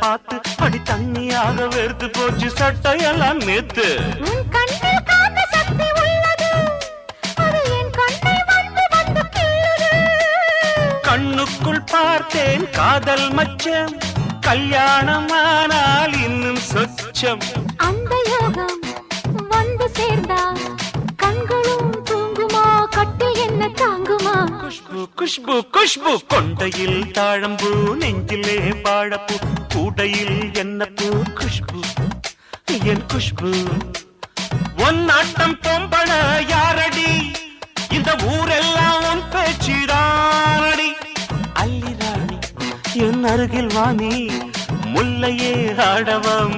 பார்த்து அடி தண்ணியாக வெறுத்து போச்சு சட்டையெல்லாம் நேத்து. உன் கண்ணில் காந்த சக்தி உள்ளது, அது என் கண்ணை வந்து வந்து கிள்ளுது. கண்ணுக்குள் பார்த்தேன் காதல் மச்சம், கல்யாணமானால் இன்னும் சொச்சம். அந்த யோகம் வந்து சேர்ந்தா கண்களும் தூங்குமா, கட்டில் என்ன தாங்குமா? குஷ்பு குஷ்பு குஷ்பு, கொண்டையில் தாழம்பூ நெஞ்சிலே பாழப்பூ, கூடையில் என்ன பூ குஷ்பு என் குஷ்பு. உன் நாட்டம் பொம்பள யாரடி, இந்த ஊரெல்லாம் உன் பேச்சிடானடி. அல்லி ராணி என் அருகில் வாணி, முல்லையே ஆடவம்